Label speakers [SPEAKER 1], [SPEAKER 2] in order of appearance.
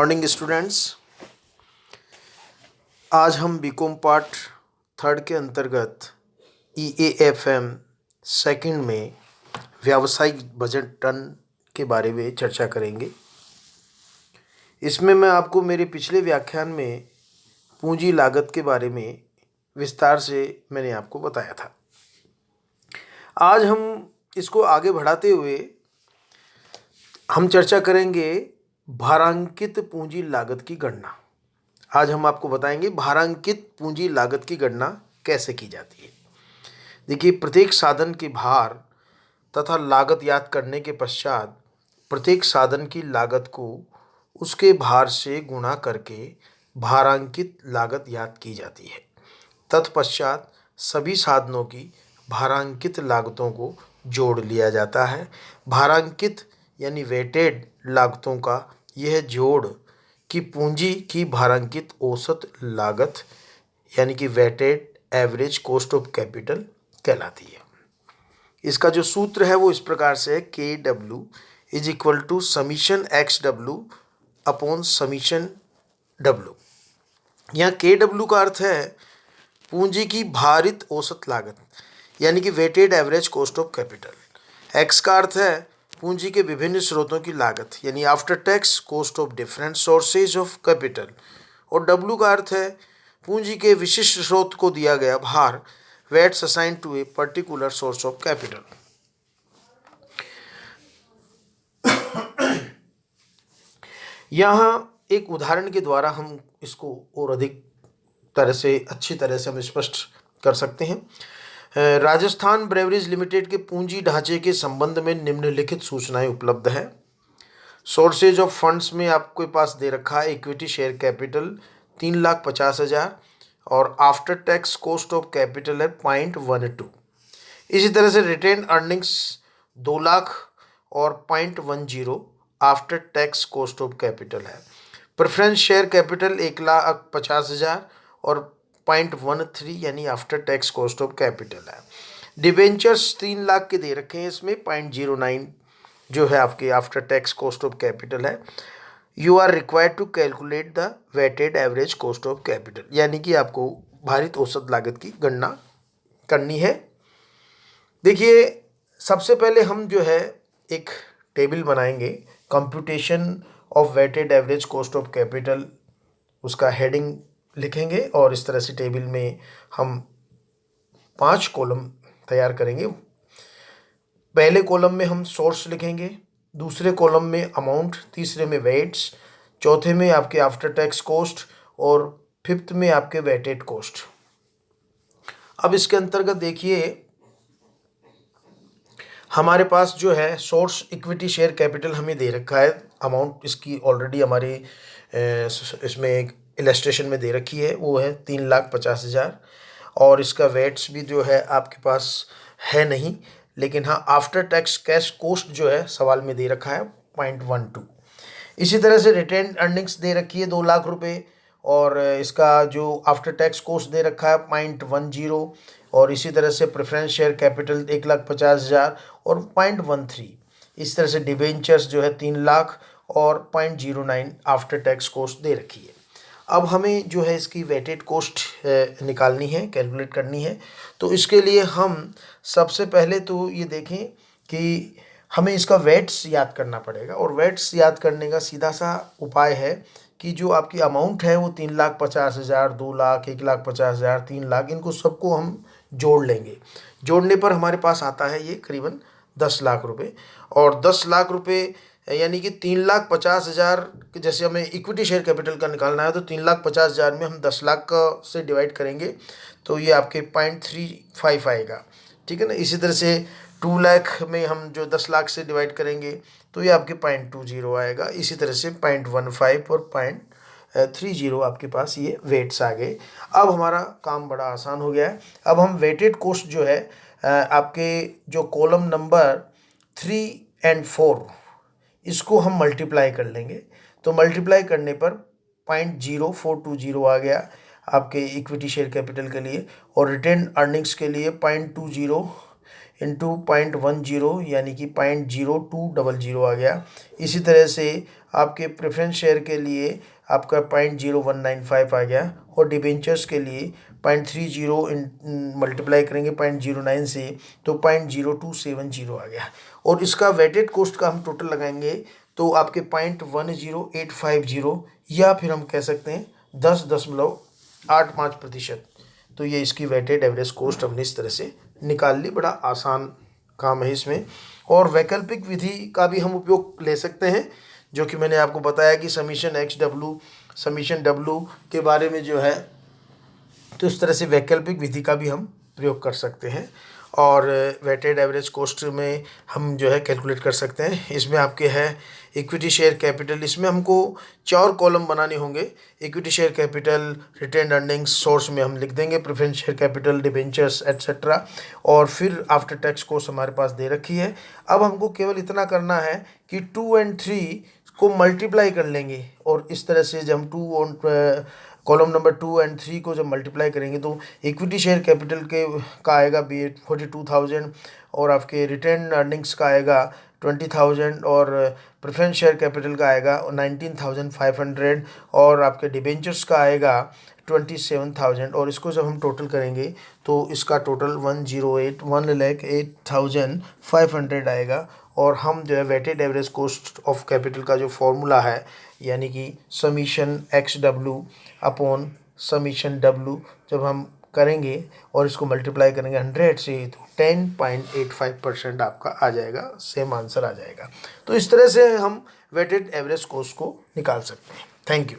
[SPEAKER 1] Morning students, आज हम BCom part third के अंतर्गत EAFM सेकंड में व्यावसायिक बजट टन के बारे में चर्चा करेंगे। इसमें मैं आपको मेरे पिछले व्याख्यान में पूंजी लागत के बारे में विस्तार से मैंने आपको बताया था। आज हम इसको आगे बढ़ाते हुए हम चर्चा करेंगे भारांकित पूंजी लागत की गणना। आज हम आपको बताएंगे भारांकित पूंजी लागत की गणना कैसे की जाती है। देखिए, प्रत्येक साधन के भार तथा लागत याद करने के पश्चात प्रत्येक साधन की लागत को उसके भार से गुणा करके भारांकित लागत याद की जाती है। तत्पश्चात सभी साधनों की भारांकित लागतों को जोड़ लिया जाता है। भारांकित यानी वेटेड लागतों का यह जोड़ की पूंजी की भारांकित औसत लागत यानी कि weighted average cost of capital कहलाती है। इसका जो सूत्र है वो इस प्रकार से है, KW is equal to summation XW upon summation W। यहाँ KW का अर्थ है पूंजी की भारित औसत लागत यानी कि weighted average cost of capital. X का अर्थ है पूंजी के विभिन्न स्रोतों की लागत यानी after tax cost of different sources of capital. और W का अर्थ है पूंजी के विशिष्ट स्रोत को दिया गया भार, weights assign to a particular source of capital. यहाँ एक उदाहरण के द्वारा हम इसको और अधिक तरह से अच्छी तरह से हम स्पष्ट कर सकते हैं। राजस्थान ब्रेवरीज लिमिटेड के पूंजी ढांचे के संबंध में निम्नलिखित सूचनाएं उपलब्ध हैं। सोर्सेज ऑफ फंड्स में आपके पास दे रखा है इक्विटी शेयर कैपिटल 3,50,000 और after tax cost of capital है 0.12। इसी तरह से रिटेन अर्निंग्स 2 लाख और 0.10 after tax cost of capital है। प्रेफरेंस शेयर कैपिटल 1,50,000 और 0.13 यानी after tax cost of capital है। डिबेंचर्स 3 लाख के दे रखे हैं, इसमें 0.09 जो है आपके after tax cost of capital है। You are required to calculate the weighted average cost of capital यानी कि आपको भारित औसत लागत की गणना करनी है। देखिए, सबसे पहले हम जो है एक टेबल बनाएंगे, computation of weighted average cost of capital, उसका हेडिंग लिखेंगे और इस तरह से टेबल में हम 5 कॉलम तैयार करेंगे। पहले कॉलम में हम सोर्स लिखेंगे, दूसरे कॉलम में अमाउंट, तीसरे में वेट्स, चौथे में आपके आफ्टर टैक्स कॉस्ट और फिफ्थ में आपके वेटेड कॉस्ट। अब इसके अंतर्गत देखिए, हमारे पास जो है सोर्स इक्विटी शेयर कैपिटल हमें दे रखा है। अमाउंट इसकी ऑलरेडी हमारे इसमें एक इलस्ट्रेशन में दे रखी है, वो है 3,50,000 और इसका वेट्स भी जो है आपके पास है नहीं, लेकिन हाँ आफ्टर टैक्स कैश कॉस्ट जो है सवाल में दे रखा है 0.12। इसी तरह से रिटेन अर्निंग्स दे रखी है 2 लाख रुपए और इसका जो आफ्टर टैक्स कॉस्ट दे रखा है 0.10 और इसी तरह से प्रेफरेंस शेयर कैपिटल 1,50,000 और 0.13। इस तरह से डिबेंचर्स जो है 3 लाख और 0.09 आफ्टर टैक्स कॉस्ट दे रखी है। अब हमें जो है इसकी वेटेड कॉस्ट निकालनी है, कैलकुलेट करनी है। तो इसके लिए हम सबसे पहले तो ये देखें कि हमें इसका वेट्स याद करना पड़ेगा और वेट्स याद करने का सीधा सा उपाय है कि जो आपकी अमाउंट है वो 3,50,000, 2 लाख, 1,50,000, 3 लाख, इनको सबको हम जोड़ लेंगे। जोड़ने पर हमारे पास आता है ये करीबन 10 लाख रुपए और 10 लाख रुपए यानी कि 3,50,000, जैसे हमें इक्विटी शेयर कैपिटल का निकालना है तो 3,50,000 में हम 10 लाख का से डिवाइड करेंगे तो ये आपके 0.35 आएगा, ठीक है ना। इसी तरह से 2 लाख में हम जो 10 लाख से डिवाइड करेंगे तो ये आपके 0.20 आएगा। इसी तरह से 0.15 और 0.30 आपके पास ये वेट्स आ गए। अब हमारा काम बड़ा आसान हो गया है। अब हम वेटेड कॉस्ट जो है आपके जो कॉलम नंबर 3 और 4 इसको हम मल्टीप्लाई कर लेंगे। तो मल्टीप्लाई करने पर 0.0420 आ गया आपके इक्विटी शेयर कैपिटल के लिए और रिटेन अर्निंग्स के लिए 0.20 इंटू 0.10 यानी कि 0.0200 आ गया। इसी तरह से आपके प्रेफरेंस शेयर के लिए आपका 0.0195 आ गया और डिबेंचर्स के लिए 0.30 मल्टीप्लाई करेंगे 0.09 से तो 0.0270 आ गया। और इसका वेटेड कॉस्ट का हम टोटल लगाएंगे तो आपके 0.10850 या फिर हम कह सकते हैं 10.85%। तो ये इसकी वेटेड एवरेज कॉस्ट हमने इस तरह से निकाल ली। बड़ा आसान काम है इसमें। और वैकल्पिक विधि का भी हम उपयोग ले सकते हैं, जो कि मैंने आपको बताया कि समीशन डब्लू के बारे में जो है, तो इस तरह से वैकल्पिक विधि का भी हम प्रयोग कर सकते हैं। और वेटेड एवरेज कॉस्ट में हम जो है कैलकुलेट कर सकते हैं। इसमें आपके है इक्विटी शेयर कैपिटल, इसमें हमको 4 कॉलम बनाने होंगे। Equity share capital, retained earnings, source में हम लिख देंगे preference share capital, debentures etcetera. और फिर आफ्टर टैक्स कॉस्ट हमारे पास दे रखी है। अब हमको केवल इतना करना है कि 2 और 3 को मल्टीप्लाई कर लेंगे। और इस तरह से जब हम कॉलम नंबर 2 और 3 को जब मल्टीप्लाई करेंगे तो इक्विटी शेयर कैपिटल का आएगा 42,000 और आपके रिटेन अर्निंग्स का आएगा 20,000 और प्रेफरेंस शेयर कैपिटल का आएगा 19,500 और आपके डिबेंचर्स का आएगा 27,000। और इसको जब हम टोटल करेंगे तो इसका टोटल 1,08,500 आएगा। और हम जो है weighted average cost of capital का जो फॉर्मूला है, यानी कि summation XW upon summation W, जब हम करेंगे और इसको मल्टीप्लाई करेंगे 100 से तो 10.85% आपका आ जाएगा, सेम आंसर आ जाएगा। तो इस तरह से हम वेटेड एवरेज कॉस्ट को निकाल सकते हैं। Thank you.